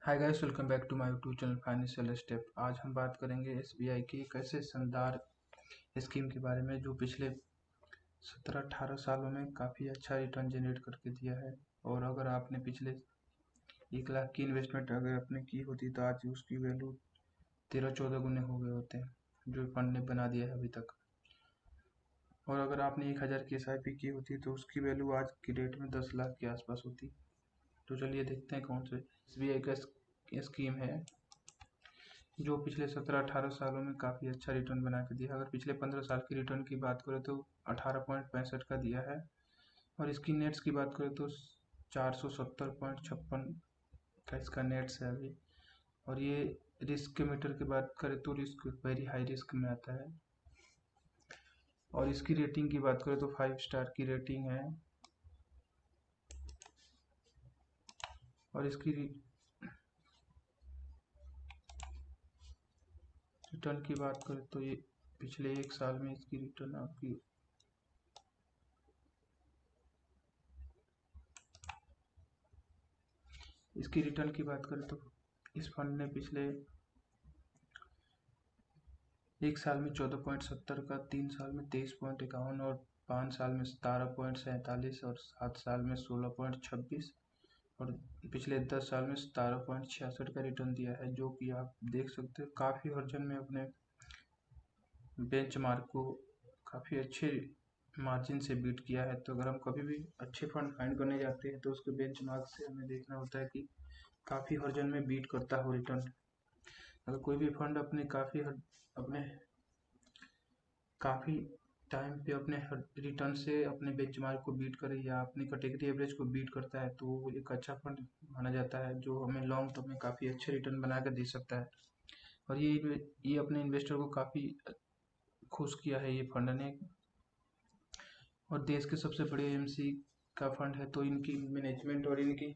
Hi guys, welcome back to my YouTube channel financial step. आज हम बात करेंगे एसबीआई की एक ऐसे शानदार स्कीम के बारे में जो पिछले 17-18 सालों में काफ़ी अच्छा रिटर्न जनरेट करके दिया है। और अगर आपने पिछले 1 लाख की इन्वेस्टमेंट अगर आपने की होती तो आज उसकी वैल्यू 13-14 गुने हो गए होते हैं जो फंड ने बना दिया है अभी तक। और अगर आपने 1000 की एसआईपी की होती तो उसकी वैल्यू आज की डेट में 10 लाख के आसपास होती। तो चलिए देखते हैं कौन से एसबीआई का स्कीम है जो पिछले 17-18 सालों में काफ़ी अच्छा रिटर्न बना के दिया। अगर पिछले 15 साल की रिटर्न की बात करें तो 18.65 का दिया है। और इसकी नेट्स की बात करें तो 470.56 का इसका नेट्स है अभी। और ये रिस्क के मीटर की बात करें तो रिस्क वेरी हाई रिस्क में आता है। और इसकी रेटिंग की बात करें तो 5 स्टार की रेटिंग है। और इसकी रिटर्न की बात करें तो ये पिछले 1 साल में इसकी रिटर्न आपकी रिटर्न की बात करें तो इस फंड ने पिछले 1 साल में 14.70 का, 3 साल में 23.51 और 5 साल में 17.47 और 7 साल में 16.26 और पिछले 10 साल में 17.66 का रिटर्न दिया है। जो कि आप देख सकते हो काफ़ी वर्जन में अपने बेंचमार्क को काफ़ी अच्छे मार्जिन से बीट किया है। तो अगर हम कभी भी अच्छे फंड फाइंड करने जाते हैं तो उसके बेंचमार्क से हमें देखना होता है कि काफ़ी वर्जन में बीट करता हो रिटर्न। अगर कोई भी फंड अपने काफ़ी टाइम पे अपने रिटर्न से अपने बेंचमार्क को बीट करे या अपनी कैटेगरी एवरेज को बीट करता है तो वो एक अच्छा फंड माना जाता है जो हमें लॉन्ग टर्म में काफ़ी अच्छे रिटर्न बना कर दे सकता है। और ये अपने इन्वेस्टर को काफ़ी खुश किया है ये फंड ने। और देश के सबसे बड़े एएमसी का फंड है तो इनकी मैनेजमेंट और इनकी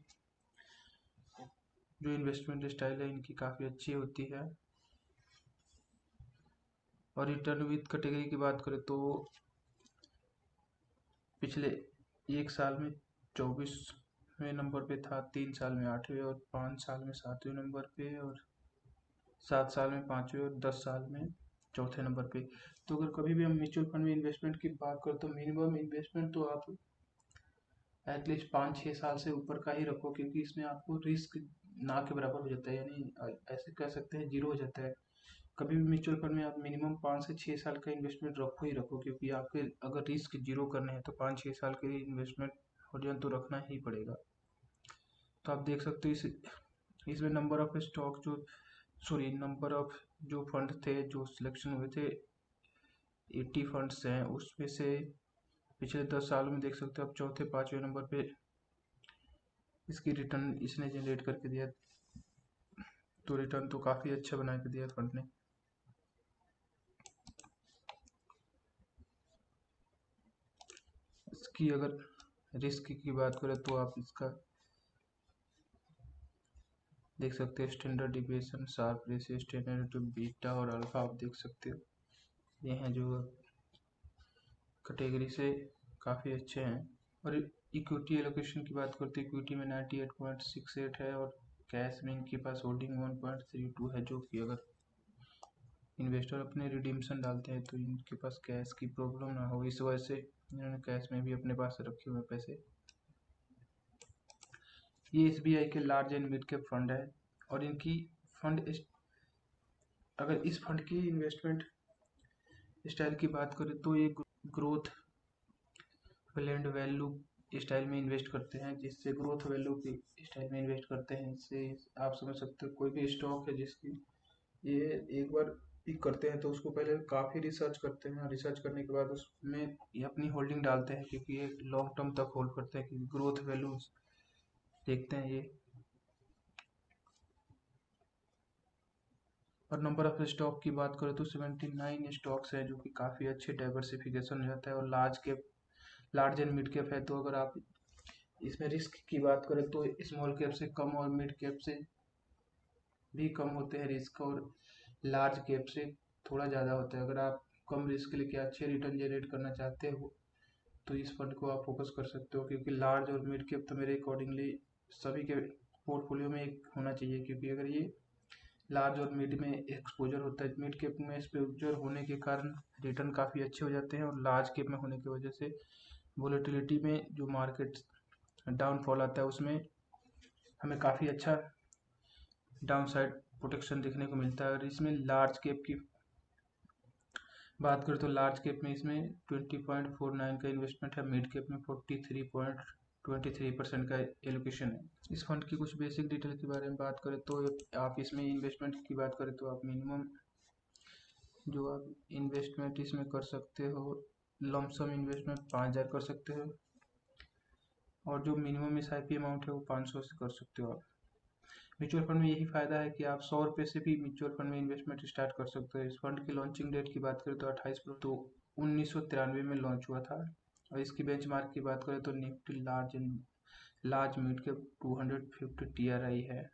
जो इन्वेस्टमेंट स्टाइल है इनकी काफ़ी अच्छी होती है। और रिटर्न विद कैटेगरी की बात करें तो पिछले 1 साल में 24वें नंबर पे था, 3 साल में 8वें और 5 साल में 7वें नंबर पे और 7 साल में 5वें और 10 साल में चौथे नंबर पे। तो अगर कभी भी हम म्यूचुअल फंड में इन्वेस्टमेंट की बात करें तो मिनिमम इन्वेस्टमेंट तो आप एटलीस्ट 5-6 साल से ऊपर का ही रखो, क्योंकि इसमें आपको रिस्क ना के बराबर हो जाता है, यानी ऐसे कह सकते हैं जीरो हो जाता है। कभी भी म्यूचुअल फंड में आप मिनिमम 5 से 6 साल का इन्वेस्टमेंट रखो ही रखो, क्योंकि आपके अगर रिस्क जीरो करने हैं तो 5-6 साल के लिए इन्वेस्टमेंट होरिजन तो रखना ही पड़ेगा। तो आप देख सकते हो इसमें नंबर ऑफ जो फंड थे जो सिलेक्शन हुए थे 80 फंड्स हैं, उसमें से पिछले 10 सालों में देख सकते हो आप चौथे 5वें नंबर पे इसकी रिटर्न इसने जनरेट करके दिया। तो रिटर्न तो काफ़ी अच्छा बना के दिया फंड ने। इसकी अगर रिस्क की बात करें तो आप इसका देख सकते हैं standard deviation, Sharpe ratio, standard beta और अल्फा आप देख सकते हो। ये हैं जो कैटेगरी से काफ़ी अच्छे हैं। और इक्विटी एलोकेशन की बात करते हैं, इक्विटी में 98.68 है और कैश में इनके पास होल्डिंग 1.32 है। जो कि अगर इन्वेस्टर अपने रिडीम्शन डालते हैं तो इनके पास कैश की प्रॉब्लम ना हो, इस वजह से इन्होंने कैश में भी अपने पास रखे हुए पैसे। ये एसबीआई के large and mid cap fund है। और इनकी फंड अगर इस फंड की इन्वेस्टमेंट स्टाइल की बात करें तो ये ग्रोथ ब्लेंड वैल्यू स्टाइल में इन्वेस्ट करते हैं, जिससे ग्रोथ वैल्यू की स्टाइल में इन्वेस्ट करते हैं। इससे आप समझ सकते हो कोई भी स्टॉक है जिसकी ये एक बार पिक करते हैं तो उसको पहले काफ़ी रिसर्च करते हैं। रिसर्च करने के बाद उसमें ये अपनी होल्डिंग डालते हैं, क्योंकि ये लॉन्ग टर्म तक होल्ड करते हैं, क्योंकि ग्रोथ वैल्यू देखते हैं ये। और नंबर ऑफ स्टॉक की बात करें तो 79 स्टॉक्स हैं, जो कि काफ़ी अच्छे डाइवर्सिफिकेशन हो जाता है। और लार्ज एंड मिड कैप है। तो अगर आप इसमें रिस्क की बात करें तो स्मॉल कैप से कम और मिड कैप से भी कम होते हैं रिस्क, और लार्ज कैप से थोड़ा ज़्यादा होता है। अगर आप कम रिस्क लेके अच्छे रिटर्न जनरेट करना चाहते हो तो इस फंड को आप फोकस कर सकते हो, क्योंकि लार्ज और मिड कैप तो मेरे अकॉर्डिंगली सभी के पोर्टफोलियो में एक होना चाहिए, क्योंकि अगर ये लार्ज और मिड में एक्सपोजर होता है, मिड कैप में एक्सपोजर होने के कारण रिटर्न काफ़ी अच्छे हो जाते हैं, और लार्ज कैप में होने की वजह से वोलेटिलिटी में जो मार्केट डाउनफॉल आता है उसमें हमें काफ़ी अच्छा डाउन साइड प्रोटेक्शन देखने को मिलता है। अगर इसमें लार्ज कैप की बात करें तो लार्ज कैप में इसमें 20.49 का इन्वेस्टमेंट है, मिड कैप में 43.23% का एलोकेशन है। इस फंड की कुछ बेसिक डिटेल के बारे में बात करें तो आप इसमें इन्वेस्टमेंट की बात करें तो आप मिनिमम जो आप इन्वेस्टमेंट इसमें कर सकते हो, लमसम इन्वेस्टमेंट 5,000 कर सकते हो, और जो मिनिमम SIP अमाउंट है वो 500 से कर सकते हो आप। म्यूचुअल फंड में यही फायदा है कि आप 100 रुपये से भी म्यूचुअल फंड में इन्वेस्टमेंट स्टार्ट कर सकते हो। इस फंड की लॉन्चिंग डेट की बात करें तो 1993 में लॉन्च हुआ था, और इसकी बेंचमार्क की बात करें तो निफ्टी लार्ज मिड के 250 TRI है।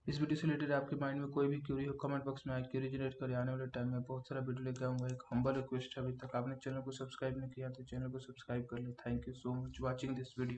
इस वीडियो से रिलेटेड आपके माइंड में कोई भी क्यूरी हो, कमेंट बॉक्स में क्यूरी जनरेट करें। आने वाले टाइम में बहुत सारा वीडियो लेके आऊँगा। एक हम्बल रिक्वेस्ट है, अभी तक आपने चैनल को सब्सक्राइब नहीं किया तो चैनल को सब्सक्राइब कर ले। Thank you so much watching this video.